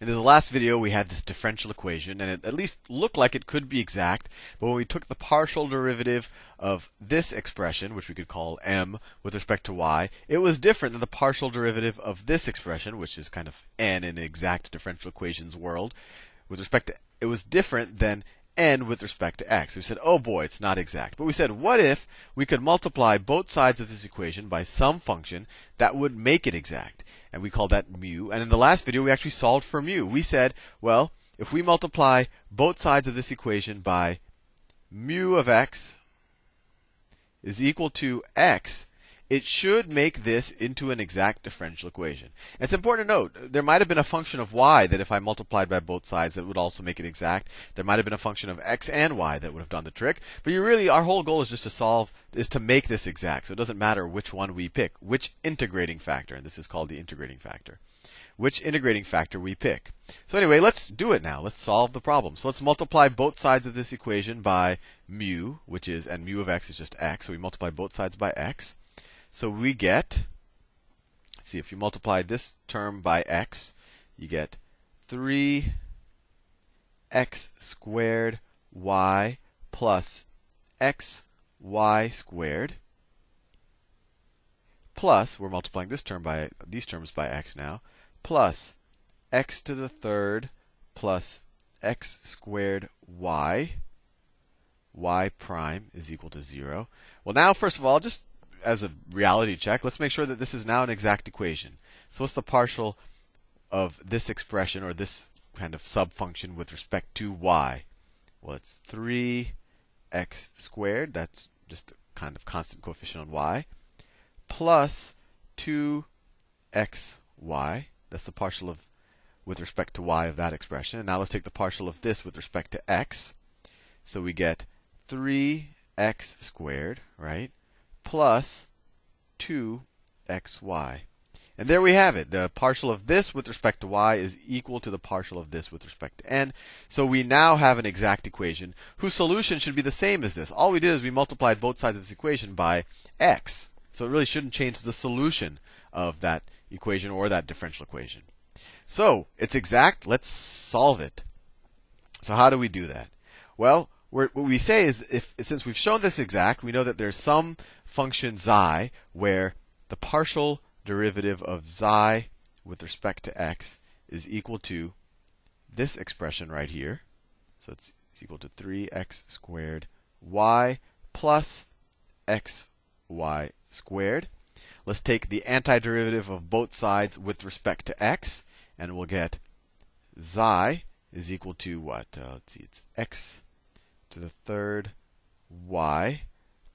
In the last video, we had this differential equation, and it at least looked like it could be exact. But when we took the partial derivative of this expression, which we could call m, with respect to y, it was different than the partial derivative of this expression, which is kind of n in exact differential equations world. With respect to, it was different than n with respect to x. We said, oh boy, it's not exact. But we said, what if we could multiply both sides of this equation by some function that would make it exact? And we called that mu. And in the last video, we actually solved for mu. We said, well, if we multiply both sides of this equation by mu of x is equal to x, it should make this into an exact differential equation. And it's important to note, there might have been a function of y that if I multiplied by both sides, that would also make it exact. There might have been a function of x and y that would have done the trick. But our whole goal is just to make this exact. So it doesn't matter which one we pick, which integrating factor, and this is called the integrating factor. Which integrating factor we pick. So anyway, let's do it now. Let's solve the problem. So let's multiply both sides of this equation by mu, and mu of x is just x. So we multiply both sides by x. So we get, see, if you multiply this term by x, you get 3x squared y plus xy squared plus, we're multiplying these terms by x now, plus x to the third plus x squared y prime is equal to 0. Well, now, first of all, just as a reality check, let's make sure that this is now an exact equation. So what's the partial of this expression, or this kind of subfunction with respect to y? Well, it's 3x squared, that's just a kind of constant coefficient on y, plus 2xy, that's the partial of with respect to y of that expression. And now let's take the partial of this with respect to x. So we get 3x squared, right? Plus 2xy. And there we have it. The partial of this with respect to y is equal to the partial of this with respect to n. So we now have an exact equation whose solution should be the same as this. All we did is we multiplied both sides of this equation by x. So it really shouldn't change the solution of that equation or that differential equation. So it's exact. Let's solve it. So how do we do that? Well, what we say is, since we've shown this exact, we know that there's some function xi where the partial derivative of xi with respect to x is equal to this expression right here. So it's equal to 3x squared y plus xy squared. Let's take the antiderivative of both sides with respect to x, and we'll get xi is equal to what? Let's see, it's x to the third y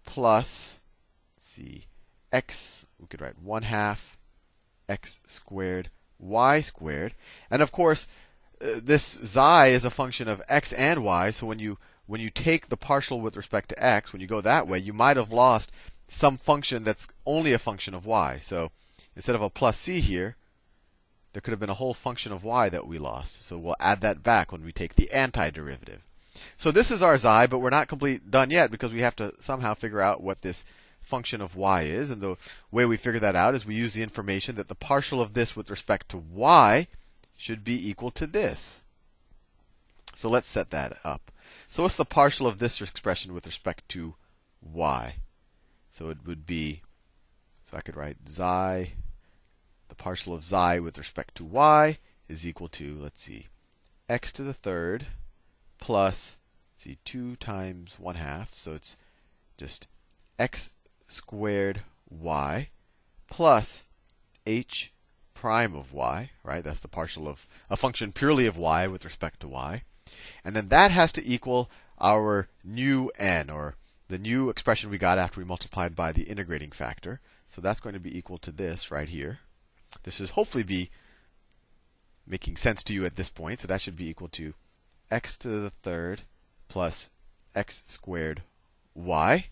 plus, let's see, x, we could write 1/2 x squared y squared. And of course, this xi is a function of x and y, so when you take the partial with respect to x, when you go that way, you might have lost some function that's only a function of y. So instead of a plus c here, there could have been a whole function of y that we lost. So we'll add that back when we take the antiderivative. So this is our xi, but we're not completely done yet because we have to somehow figure out what this function of y is. And the way we figure that out is we use the information that the partial of this with respect to y should be equal to this. So let's set that up. So what's the partial of this expression with respect to y? So it would be, so I could write xi, the partial of xi with respect to y is equal to, let's see, x to the third plus, see, 2 times 1/2, so it's just x squared y plus h prime of y, right? That's the partial of a function purely of y with respect to y. And then that has to equal our new n, or the new expression we got after we multiplied by the integrating factor. So that's going to be equal to this right here. This should hopefully be making sense to you at this point. So that should be equal to x to the third plus x squared y.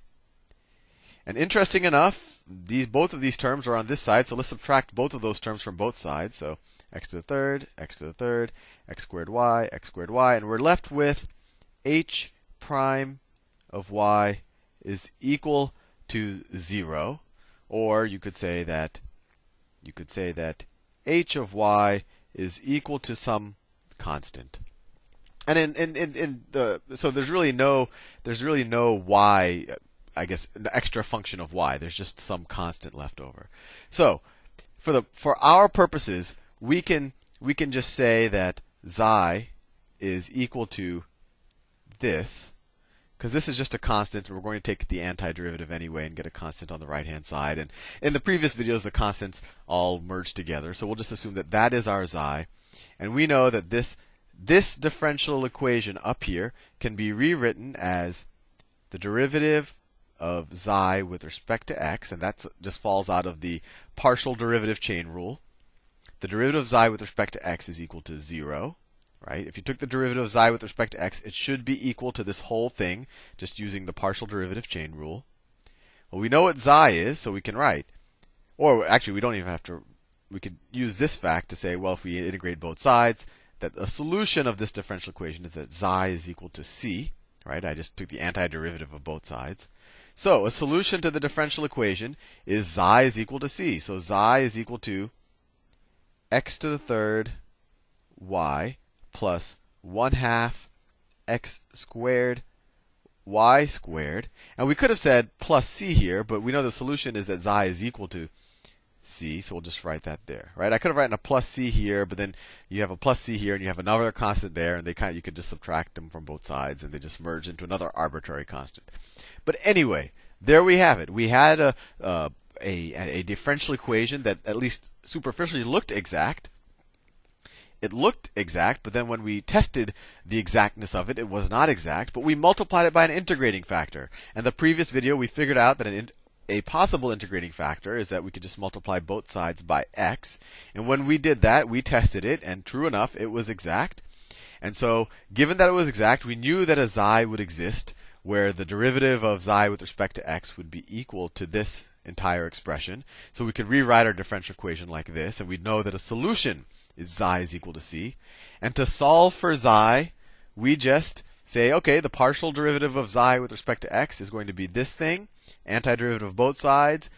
And interesting enough, both of these terms are on this side, so let's subtract both of those terms from both sides. So x to the third, x to the third, x squared y, and we're left with h prime of y is equal to 0, or you could say that h of y is equal to some constant. And so there's really no y, I guess, an extra function of y. There's just some constant left over. So for our purposes, we can just say that xi is equal to this, because this is just a constant, and we're going to take the antiderivative anyway and get a constant on the right-hand side. And in the previous videos, the constants all merged together. So we'll just assume that that is our xi. And we know that this differential equation up here can be rewritten as the derivative of xi with respect to x, and that just falls out of the partial derivative chain rule. The derivative of xi with respect to x is equal to 0. Right? If you took the derivative of xi with respect to x, it should be equal to this whole thing, just using the partial derivative chain rule. Well, we know what xi is, so we can write. Or actually, we don't even have to. We could use this fact to say, well, if we integrate both sides, that a solution of this differential equation is that xi is equal to c. Right? I just took the antiderivative of both sides. So a solution to the differential equation is xi is equal to c. So xi is equal to x to the third y plus 1/2 x squared y squared. And we could have said plus c here, but we know the solution is that xi is equal to c, so we'll just write that there. Right? I could have written a plus c here, but then you have a plus c here, and you have another constant there, and you could just subtract them from both sides, and they just merge into another arbitrary constant. But anyway, there we have it. We had a differential equation that at least superficially looked exact. It looked exact, but then when we tested the exactness of it, it was not exact. But we multiplied it by an integrating factor. And the previous video, we figured out that a possible integrating factor is that we could just multiply both sides by x. And when we did that, we tested it, and true enough, it was exact. And so, given that it was exact, we knew that a xi would exist where the derivative of xi with respect to x would be equal to this entire expression. So we could rewrite our differential equation like this, and we'd know that a solution is xi is equal to c. And to solve for xi, we just say, okay, the partial derivative of xi with respect to x is going to be this thing, antiderivative of both sides.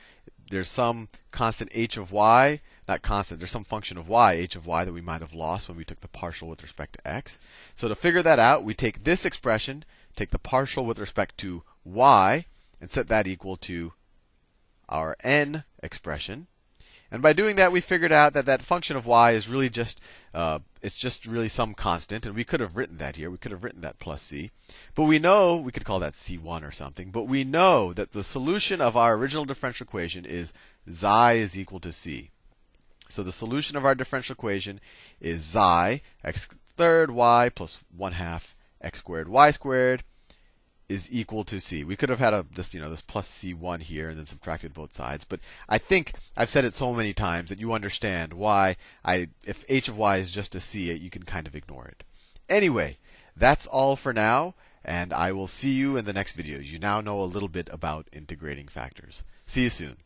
There's some constant h of y, not constant, there's some function of y, h of y, that we might have lost when we took the partial with respect to x. So to figure that out, we take this expression, take the partial with respect to y, and set that equal to our n expression. And by doing that, we figured out that that function of y is really just, it's just really some constant. And we could have written that here. We could have written that plus c. But we know, we could call that c1 or something. But we know that the solution of our original differential equation is xi is equal to c. So the solution of our differential equation is xi, x third y plus 1/2 x squared y squared is equal to c. We could have had this plus c1 here and then subtracted both sides. But I think I've said it so many times that you understand why if h of y is just a c, you can kind of ignore it. Anyway, that's all for now, and I will see you in the next video. You now know a little bit about integrating factors. See you soon.